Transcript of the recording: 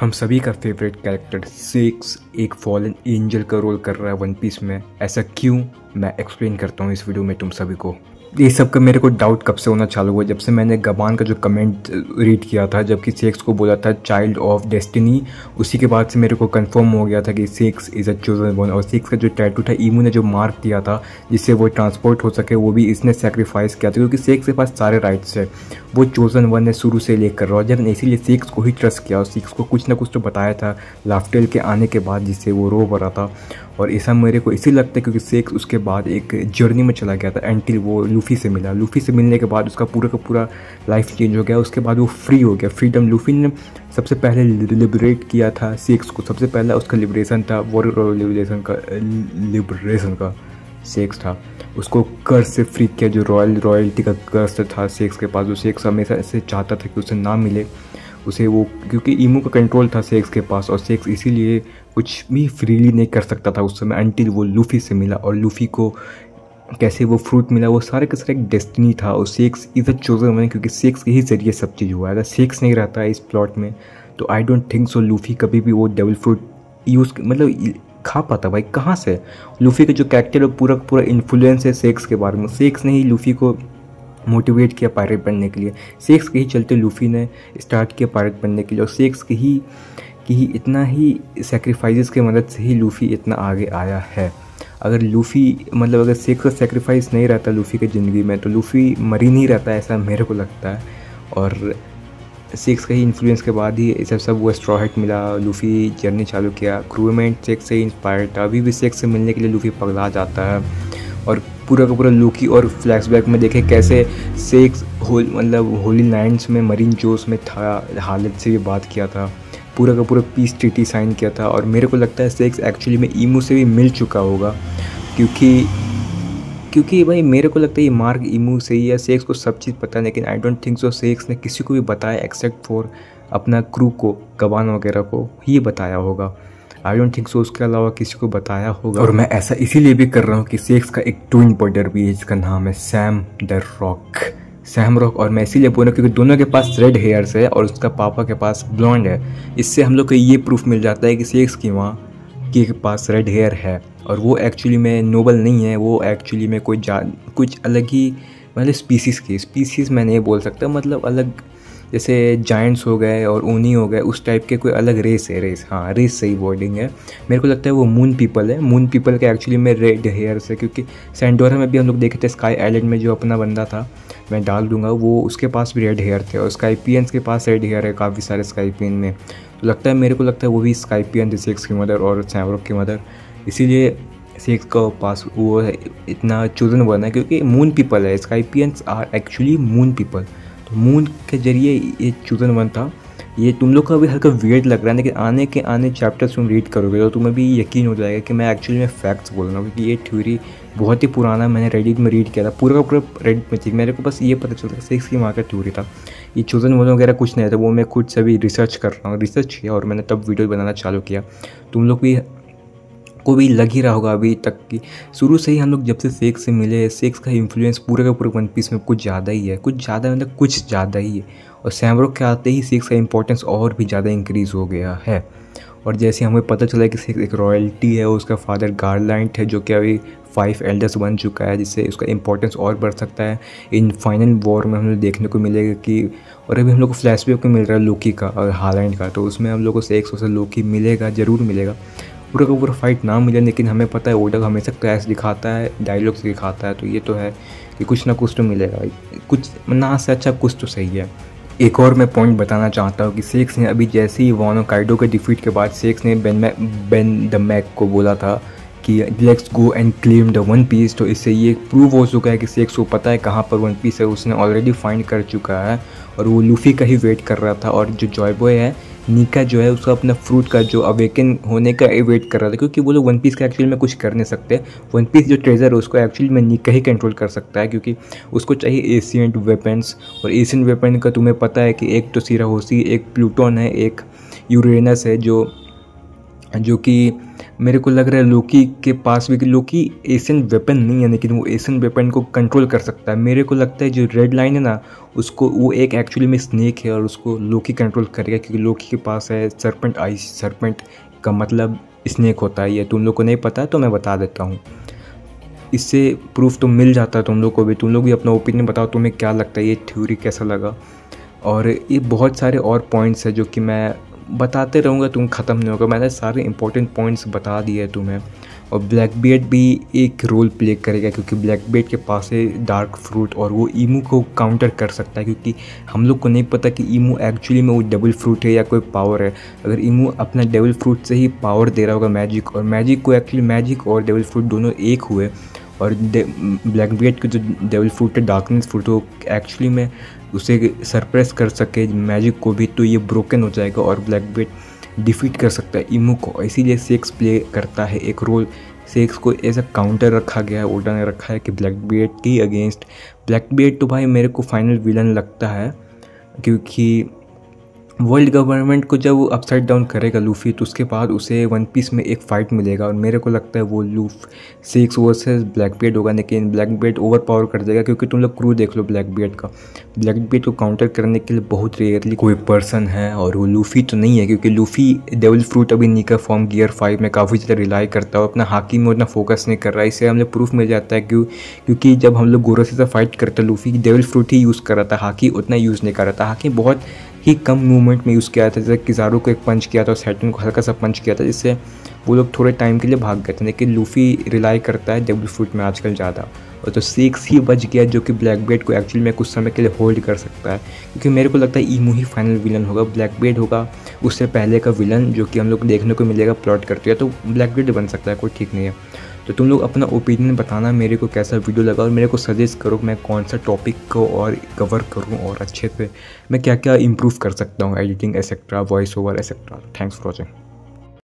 हम सभी का फेवरेट कैरेक्टर सेक्स एक फॉलन एंजल का रोल कर रहा है वन पीस में। ऐसा क्यों, मैं एक्सप्लेन करता हूँ इस वीडियो में तुम सभी को। ये सब का मेरे को डाउट कब से होना चालू हुआ, जब से मैंने गबान का जो कमेंट रीड किया था, जबकि सेक्स को बोला था चाइल्ड ऑफ डेस्टिनी। उसी के बाद से मेरे को कंफर्म हो गया था कि sex is a chosen one. और सेक्स का जो टैटू था, ईमू ने जो मार्क किया था जिससे वो ट्रांसपोर्ट हो सके, वो भी इसने सेक्रीफाइस किया था, क्योंकि सेक्स के पास सारे राइट्स है। वो चोजन वन है शुरू से लेकर। रॉजर ने इसीलिए सेक्स को ही ट्रस्ट किया और सेक्स को कुछ ना कुछ तो बताया था लाफ्टेल के आने के बाद, जिससे वो रो पड़ा था। और ऐसा मेरे को इसी लगता है क्योंकि सेक्स उसके बाद एक जर्नी में चला गया था एंटिल वो लूफी से मिला। लूफी से मिलने के बाद उसका पूरा का पूरा लाइफ चेंज हो गया। उसके बाद वो फ्री हो गया। फ्रीडम लूफी ने सबसे पहले लिबरेट किया था सेक्स को। सबसे पहला उसका लिबरेशन था, वॉरियर लिबरेशन का सेक्स था। उसको कर्ज से फ्री किया, जो रॉयल्टी का कर्ज था सेक्स के पास। जो सेक्स हमेशा ऐसे चाहता था कि उसे ना मिले उसे, वो क्योंकि ईमू का कंट्रोल था सेक्स के पास, और सेक्स इसीलिए कुछ भी फ्रीली नहीं कर सकता था उस समय अंटिल वो लूफी से मिला। और लूफी को कैसे वो फ्रूट मिला, वो सारे का सारा एक डेस्टिनी था। और sex is a chosen one, क्योंकि सेक्स के ही जरिए सब चीज़ हुआ है। अगर सेक्स नहीं रहता है इस प्लॉट में तो I don't think so Luffy कभी भी वो डेविल फ्रूट यूज़ मतलब खा पाता। भाई कहाँ से लूफी का जो कैरेक्टर है पूरा पूरा इन्फ्लुएंस है सेक्स के बारे में। सेक्स ने ही लूफी को मोटिवेट किया पायरेट बनने के लिए। सेक्स के ही चलते लूफी ने स्टार्ट किया पायरेट बनने के लिए। और सेक्स की ही इतना ही सेक्रीफाइसेस की मदद से ही लूफी इतना आगे आया है। अगर लूफी मतलब अगर सेक्स का सेक्रीफाइस नहीं रहता लूफी की ज़िंदगी में तो लूफी मरी नहीं रहता, ऐसा मेरे को लगता है। और सेक्स का ही इन्फ्लुएंस के बाद ही सब वो स्ट्रॉ हैट मिला, लूफी जर्नी चालू किया। क्रूमेंट सेक्स से इंस्पायर्ड था। अभी भी सेक्स से मिलने के लिए लूफी पगला जाता है। और पूरा का पूरा लूकी और फ्लैशबैक में देखे कैसे सेक्स होली लैंड्स में मरीन जोश में था, हालत से भी बात किया था, पूरा का पूरा पीस ट्रीटी साइन किया था। और मेरे को लगता है सेक्स एक्चुअली में ईमू से भी मिल चुका होगा, क्योंकि भाई मेरे को लगता है ये मार्क ईमू से ही है। सेक्स को सब चीज़ पता है, लेकिन I don't think so sex ने किसी को भी बताया एक्सेप्ट फॉर अपना क्रू को, गबान वगैरह को ही बताया होगा। आई डोंट थिंक सो उसके अलावा किसी को बताया होगा। और मैं ऐसा इसीलिए भी कर रहा हूँ कि सेक्स का एक ट्विन ब्रदर भी है जिसका नाम है सैम रॉक। और मैं इसीलिए बोल रहा हूँ क्योंकि दोनों के पास रेड हेयर्स है और उसका पापा के पास ब्लॉन्ड है। इससे हम लोग को ये प्रूफ मिल जाता है कि सेक्स की माँ के पास रेड हेयर है और वो एक्चुअली में नोबल नहीं है। वो एक्चुअली में कुछ अलग ही मतलब स्पीसीज़ मैं नहीं बोल सकता, मतलब अलग जैसे जायंट्स हो गए और ऊनी हो गए उस टाइप के कोई अलग रेस है। रेस सही वर्डिंग है। मेरे को लगता है वो मून पीपल है। मून पीपल के एक्चुअली में रेड हेयर्स है, क्योंकि सैंडोरा में भी हम लोग देखे थे स्काई आइलैंड में जो अपना बंदा था, मैं डाल दूंगा, वो उसके पास भी रेड हेयर थे। और स्काइपियंस के पास रेड हेयर है काफ़ी सारे स्काइपियन में। तो लगता है मेरे को लगता है वो भी स्काइपियन थे सेक्स की मदर और सैमरॉक की मदर। इसीलिए सेक्स का पास वो है इतना चोजन वन है, क्योंकि मून पीपल है। स्काइपियंस आर एक्चुअली मून पीपल। तो मून के जरिए ये चोजन वन था। ये तुम लोग का भी हल्का वियर्ड लग रहा है, लेकिन आने चैप्टर्स तुम रीड करोगे तो तुम्हें भी यकीन हो जाएगा कि मैं एक्चुअली में फैक्ट्स बोल रहा हूँ, क्योंकि ये थ्योरी बहुत ही पुराना मैंने रेडिट में रीड किया था। पूरा का पूरा रेडिट में थी। मेरे को बस ये पता चलता सेक्स की माँ का थ्योरी था। ये चोजन वन वगैरह कुछ नहीं था, वो मैं खुद से भी रिसर्च कर रहा हूँ। रिसर्च किया और मैंने तब वीडियो बनाना चालू किया। तुम लोग भी को भी लग ही रहा होगा अभी तक कि शुरू से ही हम लोग जब से सेक्स से मिले, सेक्स का इन्फ्लुएंस पूरे का पूरा वन पीस में कुछ ज़्यादा ही है। कुछ ज़्यादा ही है। और सैमरॉक के आते ही सेक्स का इंपॉर्टेंस और भी ज़्यादा इंक्रीज़ हो गया है। और जैसे हमें पता चला कि सेक्स एक रॉयल्टी है, उसका फादर गारलैंड है जो कि अभी 5 एल्डर्स बन चुका है, जिससे उसका इंपॉर्टेंस और बढ़ सकता है। इन फाइनल वॉर में हमें देखने को मिलेगा कि, और अभी हम लोग को फ्लैशबैक में मिल रहा है लोकी का और हालैंड का, तो उसमें हम लोग को सेक्स और लोकी मिलेगा, ज़रूर मिलेगा। पूरा का पूरा फाइट ना मिले, लेकिन हमें पता है ओडा हमेशा क्लैश दिखाता है, डायलॉग्स दिखाता है, तो ये तो है कि कुछ ना कुछ तो मिलेगा। कुछ ना से अच्छा कुछ तो सही है। एक और मैं पॉइंट बताना चाहता हूँ कि सेक्स ने अभी जैसे ही वानो काइडो के डिफीट के बाद सेक्स ने बेन द मैक को बोला था कि let's go and claim the one piece. तो इससे ये प्रूव हो चुका है कि सेक्स को पता है कहाँ पर वन पीस है, उसने ऑलरेडी फाइंड कर चुका है और वो लूफी का ही वेट कर रहा था। और जो जॉय बॉय है निका जो है उसका अपना फ्रूट का जो अवेकन होने का वेट कर रहा था, क्योंकि वो लोग वन पीस का एक्चुअली में कुछ कर नहीं सकते। वन पीस जो ट्रेजर है उसको एक्चुअली में निका ही कंट्रोल कर सकता है, क्योंकि उसको चाहिए एशियंट वेपन्स। और एशियंट वेपन का तुम्हें पता है कि एक तो सीराहोसी, एक प्लूटोन है, एक यूरेनस है, जो कि मेरे को लग रहा है लोकी के पास भी, लोकी एशियन वेपन नहीं है लेकिन वो एशियन वेपन को कंट्रोल कर सकता है। मेरे को लगता है जो रेड लाइन है ना, उसको वो एक एक्चुअली में स्नेक है और उसको लोकी कंट्रोल करेगा, क्योंकि लोकी के पास है सर्पेंट आइज। सर्पेंट का मतलब स्नेक होता है, ये तुम लोग को नहीं पता है तो मैं बता देता हूँ। इससे प्रूफ तो मिल जाता है तुम लोग को भी। तुम लोग भी अपना ओपिनियन बताओ, तुम्हें क्या लगता है, ये थ्योरी कैसा लगा। और ये बहुत सारे और पॉइंट्स हैं जो कि मैं बताते रहूँगा, तुम ख़त्म नहीं होगा। मैंने सारे इंपॉर्टेंट पॉइंट्स बता दिए तुम्हें। और ब्लैकबीयर्ड भी एक रोल प्ले करेगा, क्योंकि ब्लैकबीयर्ड के पास है डार्क फ्रूट और वो ईमू को काउंटर कर सकता है, क्योंकि हम लोग को नहीं पता कि ईमू एक्चुअली में वो डेविल फ्रूट है या कोई पावर है। अगर ईमू अपना डेविल फ्रूट से ही पावर दे रहा होगा मैजिक, और मैजिक को एक्चुअली मैजिक और डेविल फ्रूट दोनों एक हुए, और ब्लैकबीयर्ड के जो डेविल फ्रूट है डार्कनेस फ्रूट, वो एक्चुअली में उसे सरप्रेस कर सके मैजिक को भी, तो ये ब्रोकन हो जाएगा और ब्लैकबीयर्ड डिफीट कर सकता है ईमू को। इसीलिए सेक्स प्ले करता है एक रोल। सेक्स को एज अ काउंटर रखा गया है, ओडा ने रखा है कि ब्लैकबीयर्ड के अगेंस्ट। ब्लैकबीयर्ड तो भाई मेरे को फाइनल विलन लगता है, क्योंकि वर्ल्ड गवर्नमेंट को जब वो अपसाइड डाउन करेगा लूफी, तो उसके बाद उसे वन पीस में एक फ़ाइट मिलेगा, और मेरे को लगता है वो सेक्स वर्सेस ब्लैकबीयर्ड होगा। लेकिन ब्लैकबीयर्ड ओवर पावर कर देगा, क्योंकि तुम लोग क्रू देख लो ब्लैकबीयर्ड का। ब्लैकबीयर्ड को काउंटर करने के लिए बहुत रेयरली कोई पर्सन है, और वो लूफी तो नहीं है, क्योंकि लूफी डेविल फ्रूट अभी नीका फॉर्म गियर 5 में काफ़ी ज़्यादा रिलाई करता है और अपना हाकी में उतना फोकस नहीं कर रहा है। इससे हमें प्रूफ मिल जाता है क्योंकि जब हम लोग गोरोसी से फाइट करते लूफी डेविल फ्रूट ही यूज़ कर रहा था, हाकी उतना यूज़ नहीं कर रहा था। हाकी बहुत ही कम मूवमेंट में यूज़ किया था, जैसे किजारू को एक पंच किया था और सैटर्न को हल्का सा पंच किया था, जिससे वो लोग थोड़े टाइम के लिए भाग गए थे। लेकिन लूफी रिलाई करता है डेविल फ्रूट में आजकल ज़्यादा, और तो सेक्स ही बच गया जो कि ब्लैकबीयर्ड को एक्चुअली में कुछ समय के लिए होल्ड कर सकता है। क्योंकि मेरे को लगता है ईमू ही फाइनल विलन होगा, ब्लैकबीयर्ड होगा उससे पहले का विलन जो कि हम लोग देखने को मिलेगा प्लॉट करते हुए, तो ब्लैकबीयर्ड बन सकता है, कोई ठीक नहीं है। तो तुम लोग अपना ओपिनियन बताना मेरे को कैसा वीडियो लगा, और मेरे को सजेस्ट करो मैं कौन सा टॉपिक को और कवर करूं, और अच्छे से मैं क्या क्या इंप्रूव कर सकता हूं, editing etcetera, voice over etcetera. Thanks for watching.